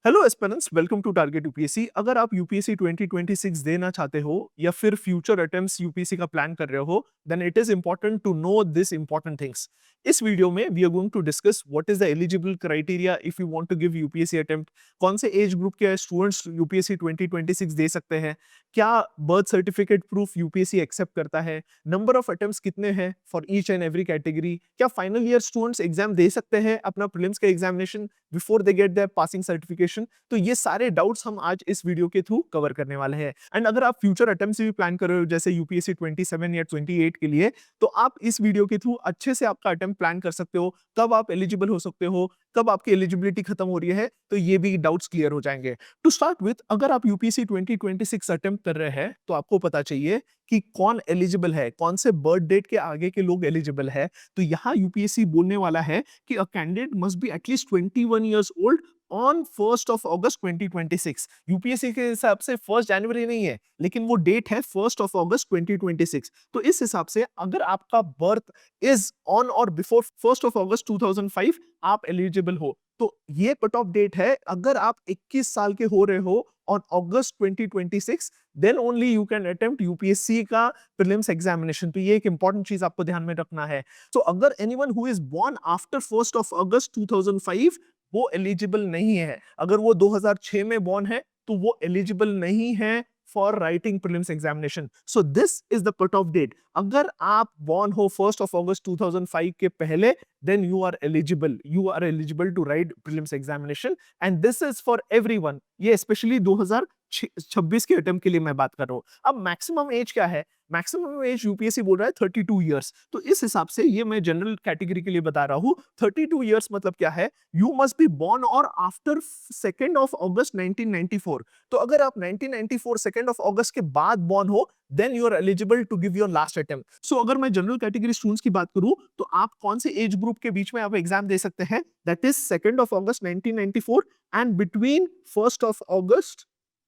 Hello aspirants, welcome to target UPSC. अगर आप UPSC 2026 देना चाहते हो या फिर फ्यूचर अटेम्प्ट्स यूपीएससी का प्लान कर रहे हो, then it is important to know this important things. इस वीडियो में we are going to discuss what is the eligible criteria if you want to give UPSC attempt. कौन से एज ग्रुप के स्टूडेंट्स यूपीएससी 2026 दे सकते हैं, क्या birth certificate proof UPSC accept करता है, नंबर ऑफ अटेम्प्ट्स कितने हैं for each and every category, क्या फाइनल ईयर स्टूडेंट्स एग्जाम दे सकते हैं अपना प्रीलिम्स का examination before they get their passing certification. तो ये सारे डाउट्स हम आज इस वीडियो के थ्रू कवर करने वाले हैं। एंड अगर आप फ्यूचर अटेम्प्ट्स भी प्लान कर रहे हो जैसे यूपीएससी 27 या 28 के लिए, तो आप इस वीडियो के थ्रू अच्छे से आपका अटेम्प्ट प्लान कर सकते हो, कब आप एलिजिबल हो सकते हो, कब आपकी एलिजिबिलिटी खत्म हो रही है, तो ये भी डाउट्स क्लियर हो जाएंगे। टू स्टार्ट विथ, अगर आप यूपीएससी 2026 अटेम्प्ट कर रहे हैं तो आपको पता चाहिए कि कौन एलिजिबल है, कौन से बर्थ डेट के आगे के लोग एलिजिबल है। तो यहाँ यूपीएससी बोलने वाला है कि a candidate must be at least 21 years old on 1st of August 2026। UPSC के हिसाब से 1 जनवरी नहीं है, लेकिन वो डेट है 1st ऑफ अगस्त 2026। तो इस हिसाब से अगर आपका बर्थ इज ऑन और बिफोर 1st ऑफ अगस्त 2005, आप एलिजिबल हो। तो ये कट ऑफ डेट है। अगर आप 21 साल के हो रहे हो on August 2026, then only you can attempt UPSC का प्रीलिम्स एग्जामिनेशन। तो ये एक इंपॉर्टेंट चीज आपको ध्यान में रखना है। सो अगर anyone who is born after 1st of August 2005, वो एलिजिबल नहीं है। अगर वो 2006 में बॉर्न है तो वो एलिजिबल नहीं है for writing prelims examination. So this is the cut off date. अगर आप बॉर्न हो 1st ऑफ अगस्त 2005 के पहले, then you are eligible to write prelims examination and this is for everyone। ये स्पेशली 2026 के अटेम्प्ट के लिए मैं बात कर रहा हूँ। अब मैक्सिमम एज क्या है? मैक्सिमम एज यूपीएससी बोल रहा है 32 इयर्स। तो इस हिसाब से ये मैं जनरल कैटेगरी के लिए बता रहा हूँ। 32 इयर्स मतलब क्या है? यू मस्ट बी बॉर्न और आफ्टर 2nd ऑफ अगस्त 1994। तो अगर आप 1994 2nd ऑफ अगस्त के बाद बॉर्न हो, then you are eligible to give your last attempt. So अगर मैं जनरल कैटेगरी स्टूडेंट्स की बात करूं, तो आप कौन से एज ग्रुप के बीच में आप एग्जाम दे सकते हैं? That is 2nd of August 1994 and between 1st of August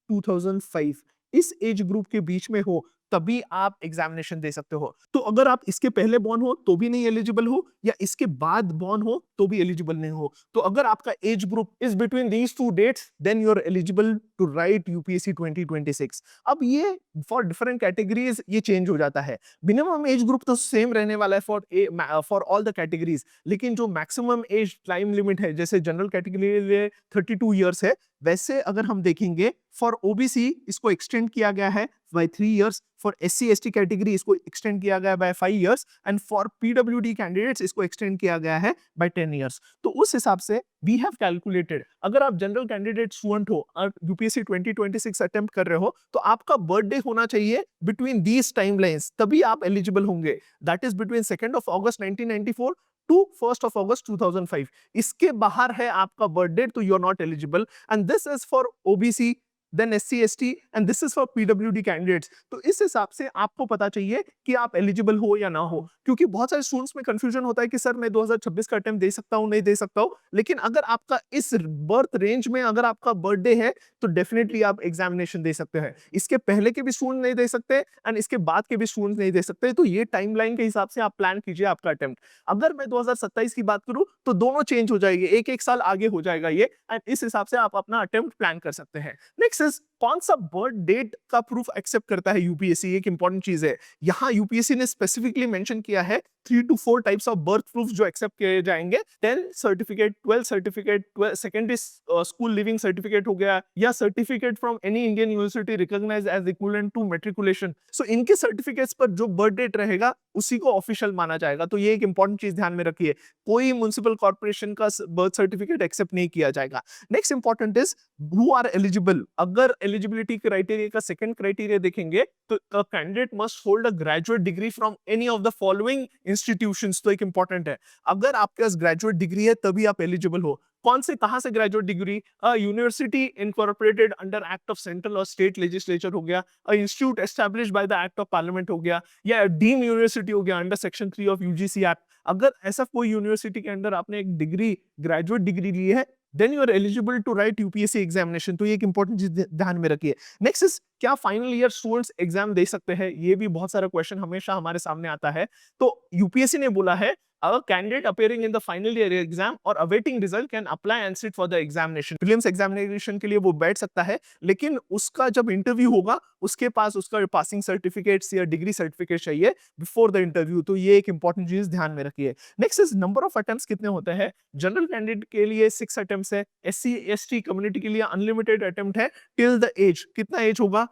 2005। इस एज ग्रुप के बीच में हो तभी आप एग्जामिनेशन दे सकते हो। तो अगर आप इसके पहले बॉर्न हो तो भी नहीं एलिजिबल हो, या इसके बाद बॉर्न हो तो भी एलिजिबल नहीं हो। तो अगर आपका age group is between these two dates, then you are eligible to write UPSC 2026। अब ये फॉर डिफरेंट कैटेगरीज ये चेंज हो जाता है। मिनिमम एज ग्रुप तो सेम रहने वाला है फॉर ऑल द कैटेगरीज, लेकिन जो मैक्सिमम एज टाइम लिमिट है, जैसे जनरल कैटेगरी के लिए 32 इयर्स है, वैसे अगर हम देखेंगे फॉर ओबीसी इसको एक्सटेंड किया गया है by 3 years, for SC ST category इसको एक्सटेंड किया गया है बाय 5 इयर्स, एंड फॉर पीडब्ल्यूडी कैंडिडेट्स इसको एक्सटेंड किया गया है बाय 10 इयर्स। तो उस हिसाब से वी हैव कैलकुलेटेड, अगर आप जनरल कैंडिडेट स्टूडेंट हो और यूपीएससी 2026 अटेम्प्ट कर रहे हो, तो आपका बर्थडे होना चाहिए बिटवीन दीज टाइमलाइंस, तभी आप एलिजिबल होंगे। That is between 2nd of August 1994 to 1st of August 2005। इसके बाहर है आपका बर्थडे तो you are not eligible, and this is for OBC, then SC ST, and this is for पीडब्ल्यूडी candidates. तो इस हिसाब से आपको पता चाहिए कि आप एलिजिबल हो या ना हो, क्योंकि बहुत सारे स्टूडेंट्स में कंफ्यूजन होता है कि सर मैं 2026 का अटेम्प्ट दे सकता हूं, नहीं दे सकता हूं। लेकिन अगर आपका इस बर्थ रेंज में अगर आपका बर्थडे है तो डेफिनेटली आप एग्जामिनेशन दे सकते हैं। इसके पहले के भी स्टूडेंट नहीं दे सकते एंड इसके बाद के भी स्टूडेंट्स नहीं दे सकते। तो ये टाइमलाइन के हिसाब से आप प्लान कीजिए आपका अटेम्प्ट। अगर मैं 2027 की बात करूं तो दोनों चेंज हो जाएगी, एक एक साल आगे हो जाएगा ये, एंड इस हिसाब से आप अपना अटेम्प्ट प्लान कर सकते हैं। नेक्स्ट इज, कौन सा बर्थ डेट का प्रूफ एक्सेप्ट करता है यूपीएससी? एक इंपॉर्टेंट चीज है। यहाँ यूपीएससी ने स्पेसिफिकली मेंशन किया है 3 to 4 types of birth proof जो एक्सेप्ट किए जाएंगे। 10 certificate, 12 certificate, secondary school living certificate हो गया, या certificate from any Indian university recognised as equivalent to matriculation. So इनके सर्टिफिकेट्स पर जो बर्थ डेट रहेगा उसी को ऑफिशियल माना जाएगा। तो ये एक इंपॉर्टेंट चीज ध्यान में रखिए, कोई म्युनिसिपल कॉर्पोरेशन का बर्थ सर्टिफिकेट एक्सेप्ट नहीं किया जाएगा। Next important is who are eligible. अगर एलिजिबिलिटी क्राइटेरिया का सेकंड क्राइटेरिया देखेंगे तो candidate must hold a graduate degree from any of the following institutions. तो एक इंपॉर्टेंट है, अगर आपके पास ग्रेजुएट डिग्री है तभी आप एलिजिबल हो। कौन से, कहां से graduate degree? University incorporated under act of central और स्टेट लेजिस्लेचर हो गया, institute established by the act of parliament हो गया, या डीम यूनिवर्सिटी हो गया under section 3 of UGC act. अगर ऐसा कोई यूनिवर्सिटी के अंदर आपने एक डिग्री, ग्रेजुएट डिग्री ली है, then you are eligible to write UPSC examination. तो ये एक इंपॉर्टेंट चीज ध्यान में रखिए। नेक्स्ट इज, क्या फाइनल ईयर स्टूडेंट्स एग्जाम दे सकते हैं? ये भी बहुत सारा क्वेश्चन हमेशा हमारे सामने आता है। तो यूपीएससी ने बोला है A candidate appearing in the final year exam or awaiting result can apply and sit for the examination. Prelims examination के लिए वो बैठ सकता है, लेकिन उसका जब इंटरव्यू होगा उसके पास उसका पासिंग सर्टिफिकेट्स या डिग्री सर्टिफिकेट चाहिए बिफोर द इंटरव्यू। तो ये एक इंपॉर्टेंट चीज ध्यान में रखिए। Next is number of attempts कितने होते हैं। जनरल कैंडिडेट के लिए 6 अटेम्प्ट्स है, SC ST कम्युनिटी के लिए अनलिमिटेड अटेम्प्ट है टिल द एज। कितना एज होगा?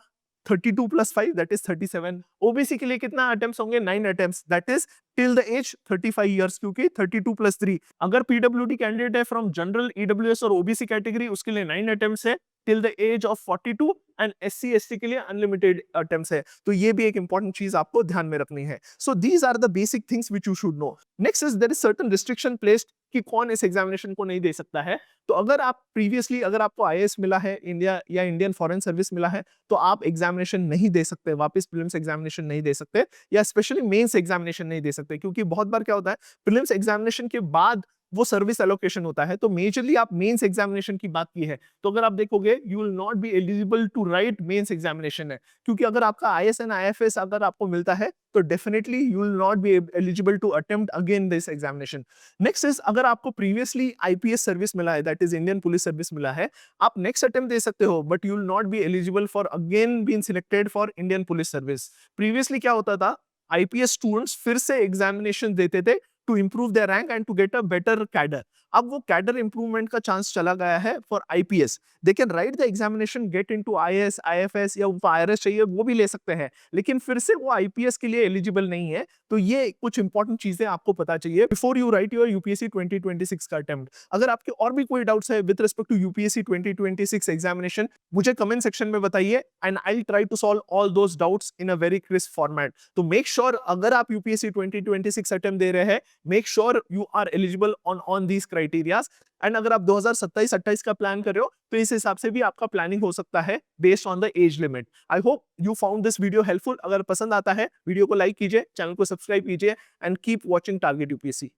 32 plus 5 that is 37। ओबीसी के लिए कितना अटेम्प्ट्स होंगे? 9 attempts that is till the age 35 years, क्योंकि 32 plus 3। अगर पीडब्ल्यूडी कैंडिडेट है फ्रॉम जनरल, ईडब्ल्यूएस और ओबीसी कैटेगरी, उसके लिए 9 अटेम्प्ट्स है till the age of 42 and SC ST के लिए अनलिमिटेड अटेम्प्ट्स है। तो ये भी एक इंपॉर्टेंट चीज आपको ध्यान में रखनी है। So these are the basic things which you should know. Next is there is certain restriction placed कि कौन इस एग्जामिनेशन को नहीं दे सकता है। तो अगर आप प्रीवियसली अगर आपको आईएएस मिला है इंडिया या इंडियन फॉरेन सर्विस मिला है, तो आप एग्जामिनेशन नहीं दे सकते, वापस प्रीलिम्स एग्जामिनेशन नहीं दे सकते, या स्पेशली मेंस एग्जामिनेशन नहीं दे सकते। क्योंकि बहुत बार क्या होता है, प्रीलिम्स एग्जामिनेशन के बाद वो सर्विस एलोकेशन होता है। तो मेजरली आप मेंस एग्जामिनेशन की बात की है, तो अगर आप देखोगे you will not be eligible to write mains examination है। क्योंकि अगर आपका आईएएस एंड आईएफएस अगर आपको मिलता है, तो definitely you will not be eligible to attempt again this examination. Next is अगर आपको प्रीवियसली आईपीएस सर्विस मिला है, that is Indian police service मिला है, आप नेक्स्ट अटेम्प्ट दे सकते हो, but you will not be eligible for again being selected for Indian police service. Previously क्या होता था, आईपीएस स्टूडेंट्स फिर से एग्जामिनेशन देते थे to improve their rank and to get a better cadre. अब वो कैडर इंप्रूवमेंट का चांस चला गया है for IPS. They can write the examination, get into IAS, IFS, या उनको आईआरएस चाहिए वो भी ले सकते हैं, लेकिन फिर से वो आईपीएस के लिए एलिजिबल नहीं है। तो ये कुछ इंपॉर्टेंट चीजें आपको पता चाहिए before you right your UPSC 2026 का अटेम्प्ट। अगर आपके और भी कोई डाउट्स है with respect to UPSC 2026 examination, मुझे कमेंट सेक्शन में बताइए and I will try to solve all those doubts in a very crisp format. तो मेक श्योर अगर आप यूपीएससी 2026 अटेम्प्ट दे रहे हैं, make sure you are eligible on these criterias. And अगर आप 2027-28 का प्लान कर रहे हो, तो इस हिसाब से भी आपका प्लानिंग हो सकता है based on the age limit. I hope you found this video helpful. अगर पसंद आता है वीडियो को लाइक कीजिए, चैनल को सब्सक्राइब कीजिए and keep watching target UPSC.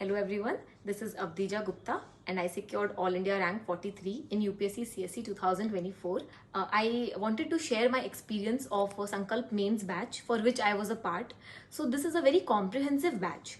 Hello everyone, this is Avdija Gupta and I secured All India rank 43 in UPSC CSE 2024. I wanted to share my experience of Sankalp mains batch for which I was a part. So this is a very comprehensive batch,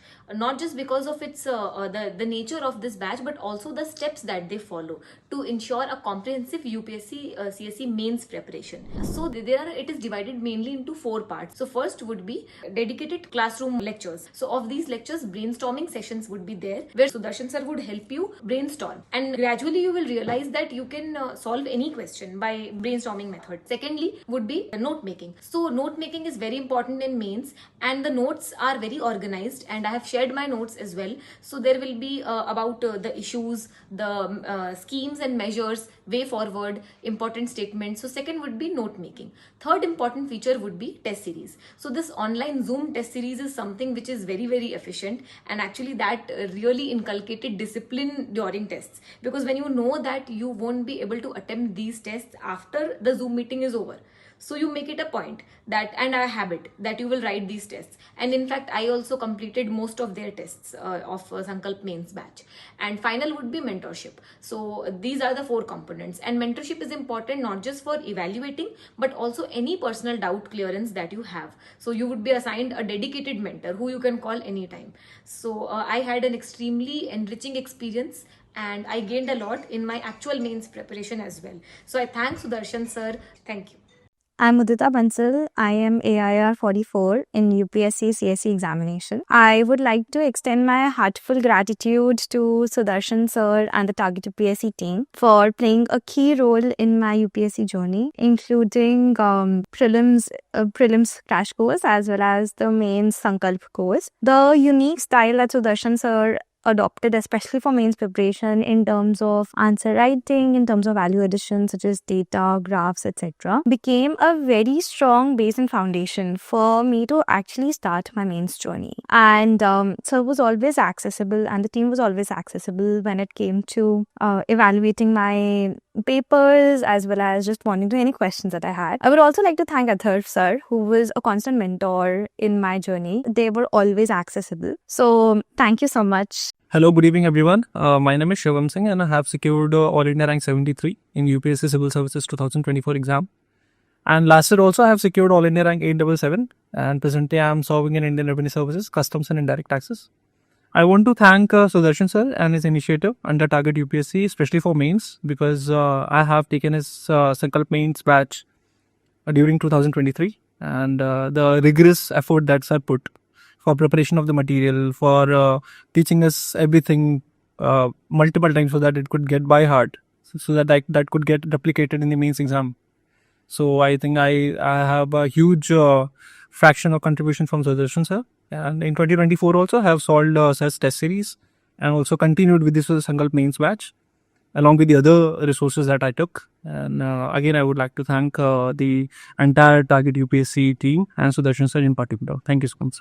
not just because of its the nature of this batch, but also the steps that they follow to ensure a comprehensive UPSC CSE mains preparation. So it is divided mainly into 4 parts. So first would be dedicated classroom lectures. So of these lectures, brainstorming sessions would be there where Sudarshan sir would help you brainstorm, and gradually you will realize that you can solve any question by brainstorming method. Secondly would be note making. So note making is very important in mains, and the notes are very organized, and I have shared my notes as well. So there will be about the issues, the schemes and measures, way forward, important statements. So second would be note making. Third important feature would be test series. So this online Zoom test series is something which is very very efficient, and actually that really inculcated discipline during tests, because when you know that you won't be able to attempt these tests after the Zoom meeting is over, so you make it a point that, and a habit that you will write these tests. And in fact I also completed most of their tests of Sankalp mains batch. And final would be mentorship. So these are the 4 components, and mentorship is important not just for evaluating but also any personal doubt clearance that you have. So you would be assigned a dedicated mentor who you can call anytime. So I had an extremely enriching experience, and I gained a lot in my actual mains preparation as well. So I thank Sudarshan sir. Thank you. I'm Mudita Bansal. I am AIR 44 in UPSC CSE examination. I would like to extend my heartfelt gratitude to Sudarshan sir and the Target UPSC team for playing a key role in my UPSC journey, including prelims crash course as well as the mains Sankalp course. The unique style that Sudarshan sir adopted, especially for mains preparation, in terms of answer writing, in terms of value addition such as data, graphs, etc., became a very strong base and foundation for me to actually start my mains journey. And so it was always accessible, and the team was always accessible when it came to evaluating my papers as well as responding to any questions that I had. I would also like to thank Atharv sir, who was a constant mentor in my journey. They were always accessible. So thank you so much. Hello, good evening everyone. My name is Shivam Singh and I have secured All India rank 73 in UPSC Civil Services 2024 exam. And last year also I have secured All India rank 877, and presently I am serving in Indian Revenue Services, Customs and Indirect Taxes. I want to thank Sudarshan sir and his initiative under Target UPSC, especially for mains, because I have taken his Sankalp mains batch during 2023, and the rigorous effort that sir put for preparation of the material, for teaching us everything multiple times so that it could get by heart, so that that could get replicated in the mains exam. So I think I have a huge fraction of contribution from Sudarshan sir. And in 2024 also I have solved such test series and also continued with this Sankalp mains batch along with the other resources that I took. And again, I would like to thank the entire Target UPSC team and Sudarshan sir in particular. Thank you so much.